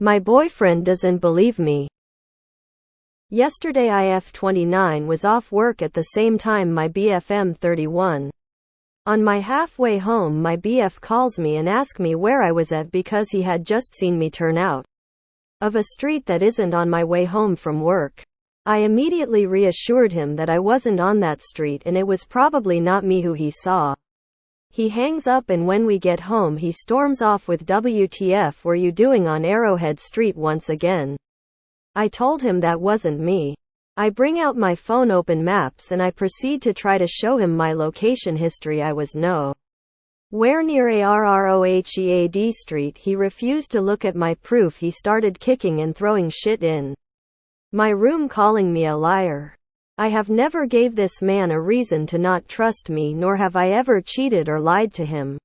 My boyfriend doesn't believe me. Yesterday IF29 was off work at the same time my BFM 31. On my halfway home my BF calls me and asks me where I was at because he had just seen me turn out of a street that isn't on my way home from work. I immediately reassured him that I wasn't on that street and it was probably not me who he saw. He hangs up and when we get home he storms off with "WTF were you doing on Arrowhead Street once again?" I told him that wasn't me. I bring out my phone, open maps, and I proceed to try to show him my location history. I was nowhere near Arrowhead Street. He refused to look at my proof. He started kicking and throwing shit in my room, calling me a liar. I have never gave this man a reason to not trust me, nor have I ever cheated or lied to him.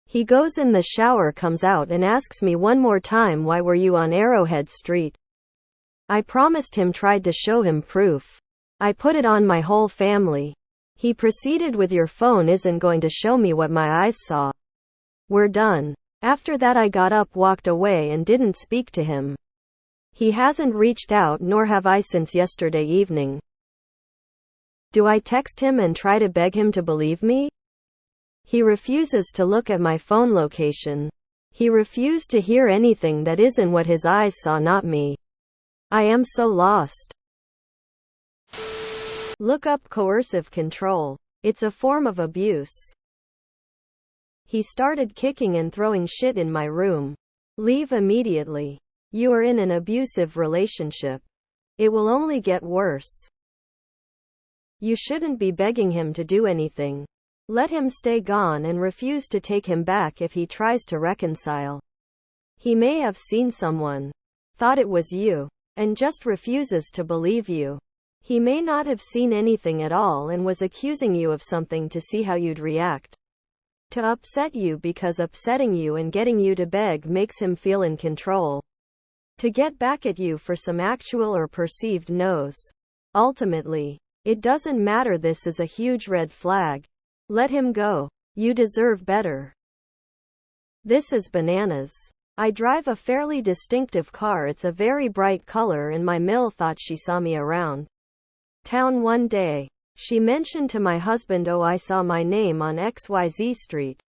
He goes in the shower, comes out and asks me one more time, why were you on Arrowhead Street? I promised him, tried to show him proof. I put it on my whole family. He proceeded with, your phone isn't going to show me what my eyes saw. We're done. After that I got up, walked away and didn't speak to him. He hasn't reached out, nor have I since yesterday evening. Do I text him and try to beg him to believe me? He refuses to look at my phone location. He refused to hear anything that isn't what his eyes saw, not me. I am so lost. Look up coercive control. It's a form of abuse. He started kicking and throwing shit in my room. Leave immediately. You are in an abusive relationship. It will only get worse. You shouldn't be begging him to do anything. Let him stay gone and refuse to take him back if he tries to reconcile. He may have seen someone, thought it was you, and just refuses to believe you. He may not have seen anything at all and was accusing you of something to see how you'd react. To upset you because upsetting you and getting you to beg makes him feel in control. To get back at you for some actual or perceived no's. Ultimately, it doesn't matter. This is a huge red flag. Let him go. You deserve better. This is bananas. I drive a fairly distinctive car. It's a very bright color and my mill thought she saw me around town one day. She mentioned to my husband, oh, I saw my name on XYZ Street.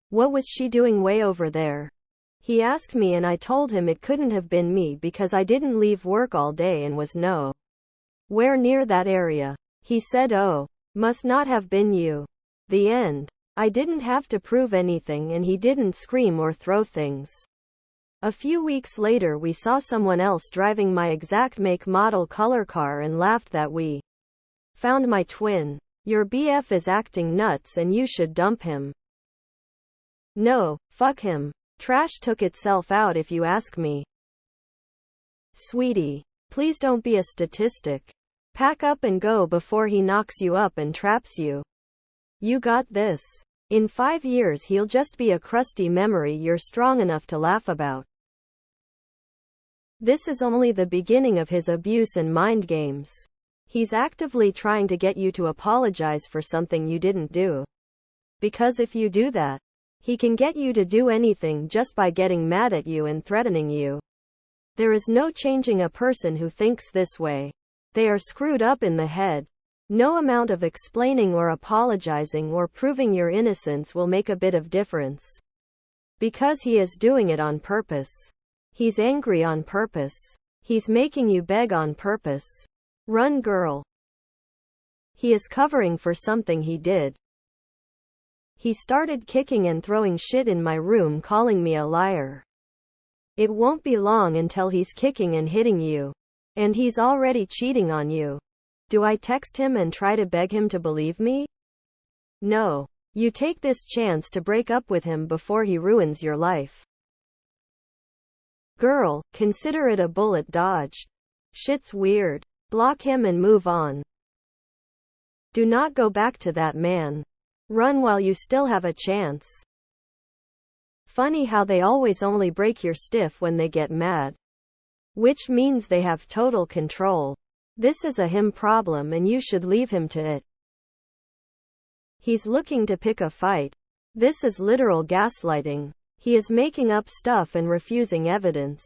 What was she doing way over there? He asked me and I told him it couldn't have been me because I didn't leave work all day and was nowhere near that area. He said, oh, must not have been you. The end. I didn't have to prove anything and he didn't scream or throw things. A few weeks later we saw someone else driving my exact make, model, color car and laughed that we found my twin. Your BF is acting nuts and you should dump him. No, fuck him. Trash took itself out if you ask me. Sweetie, please don't be a statistic. Pack up and go before he knocks you up and traps you. You got this. In 5 years he'll just be a crusty memory you're strong enough to laugh about. This is only the beginning of his abuse and mind games. He's actively trying to get you to apologize for something you didn't do. Because if you do that, he can get you to do anything just by getting mad at you and threatening you. There is no changing a person who thinks this way. They are screwed up in the head. No amount of explaining or apologizing or proving your innocence will make a bit of difference. Because he is doing it on purpose. He's angry on purpose. He's making you beg on purpose. Run, girl. He is covering for something he did. He started kicking and throwing shit in my room, calling me a liar. It won't be long until he's kicking and hitting you. And he's already cheating on you. Do I text him and try to beg him to believe me? No. You take this chance to break up with him before he ruins your life. Girl, consider it a bullet dodged. Shit's weird. Block him and move on. Do not go back to that man. Run while you still have a chance. Funny how they always only break your stiff when they get mad. Which means they have total control. This is a him problem and you should leave him to it. He's looking to pick a fight. This is literal gaslighting. He is making up stuff and refusing evidence.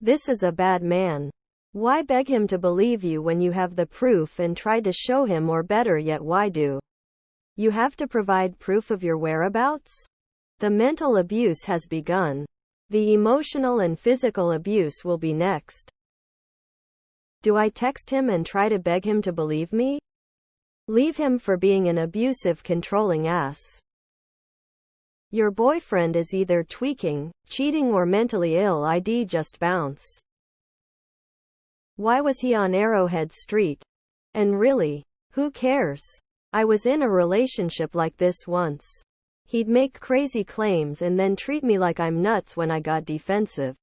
This is a bad man. Why beg him to believe you when you have the proof and try to show him, or better yet, why do you have to provide proof of your whereabouts? The mental abuse has begun. The emotional and physical abuse will be next. Do I text him and try to beg him to believe me? Leave him for being an abusive, controlling ass. Your boyfriend is either tweaking, cheating, or mentally ill. ID just bounce. Why was he on Arrowhead Street? And really, who cares? I was in a relationship like this once. He'd make crazy claims and then treat me like I'm nuts when I got defensive.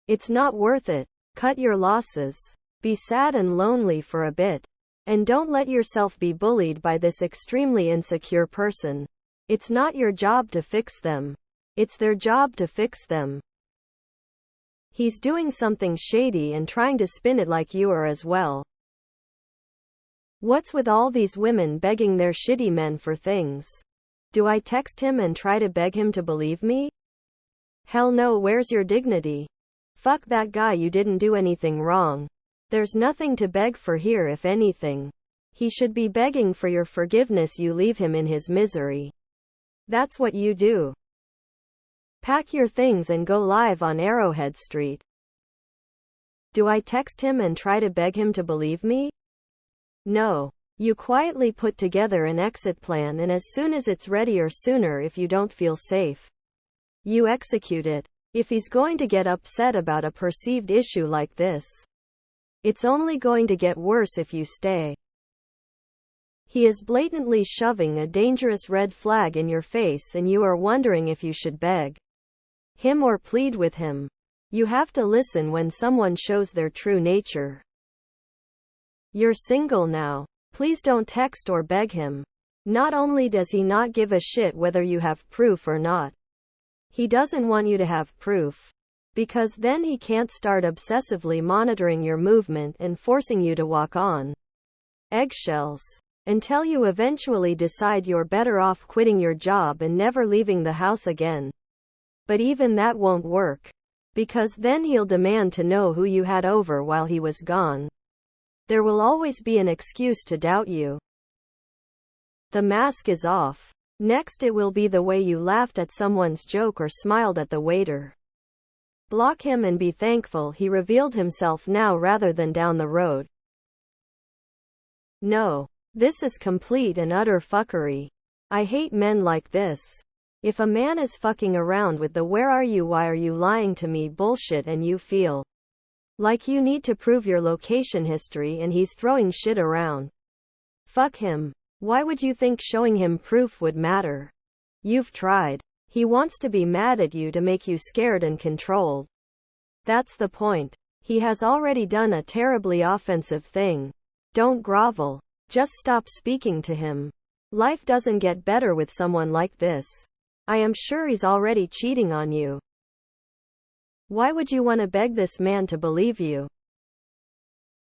It's not worth it. Cut your losses. Be sad and lonely for a bit. And don't let yourself be bullied by this extremely insecure person. It's not your job to fix them. It's their job to fix them. He's doing something shady and trying to spin it like you are as well. What's with all these women begging their shitty men for things? Do I text him and try to beg him to believe me? Hell no. Where's your dignity? Fuck that guy. You didn't do anything wrong. There's nothing to beg for here. If anything, he should be begging for your forgiveness. You leave him in his misery. That's what you do. Pack your things and go live on Arrowhead Street. Do I text him and try to beg him to believe me? No. You quietly put together an exit plan, and as soon as it's ready, or sooner if you don't feel safe, you execute it. If he's going to get upset about a perceived issue like this, it's only going to get worse if you stay. He is blatantly shoving a dangerous red flag in your face, and you are wondering if you should beg him or plead with him. You have to listen when someone shows their true nature. You're single now. Please don't text or beg him. Not only does he not give a shit whether you have proof or not, he doesn't want you to have proof, because then he can't start obsessively monitoring your movement and forcing you to walk on eggshells until you eventually decide you're better off quitting your job and never leaving the house again. But even that won't work, because then he'll demand to know who you had over while he was gone. There will always be an excuse to doubt you. The mask is off. Next, it will be the way you laughed at someone's joke or smiled at the waiter. Block him and be thankful he revealed himself now rather than down the road. No. This is complete and utter fuckery. I hate men like this. If a man is fucking around with the "where are you, why are you lying to me" bullshit, and you feel like you need to prove your location history and he's throwing shit around, fuck him. Why would you think showing him proof would matter? You've tried. He wants to be mad at you to make you scared and controlled. That's the point. He has already done a terribly offensive thing. Don't grovel. Just stop speaking to him. Life doesn't get better with someone like this. I am sure he's already cheating on you. Why would you want to beg this man to believe you?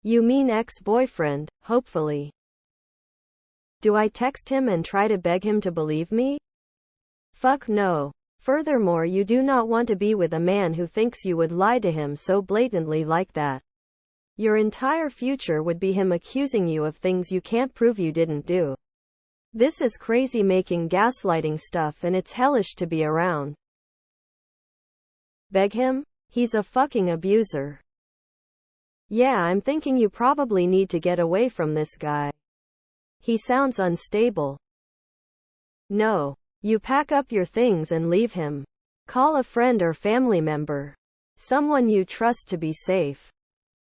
You mean ex-boyfriend, hopefully. Do I text him and try to beg him to believe me? Fuck no. Furthermore, you do not want to be with a man who thinks you would lie to him so blatantly like that. Your entire future would be him accusing you of things you can't prove you didn't do. This is crazy making gaslighting stuff, and it's hellish to be around. Beg him? He's a fucking abuser. Yeah, I'm thinking you probably need to get away from this guy. He sounds unstable. No. You pack up your things and leave him. Call a friend or family member. Someone you trust to be safe.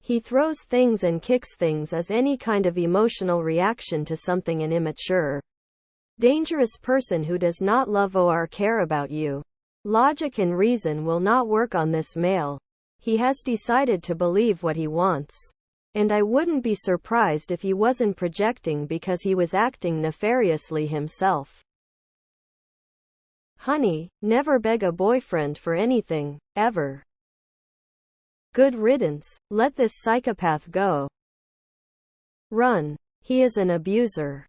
He throws things and kicks things as any kind of emotional reaction to something an immature, dangerous person who does not love or care about you. Logic and reason will not work on this male. He has decided to believe what he wants. And I wouldn't be surprised if he wasn't projecting because he was acting nefariously himself. Honey, never beg a boyfriend for anything, ever. Good riddance. Let this psychopath go. Run. He is an abuser.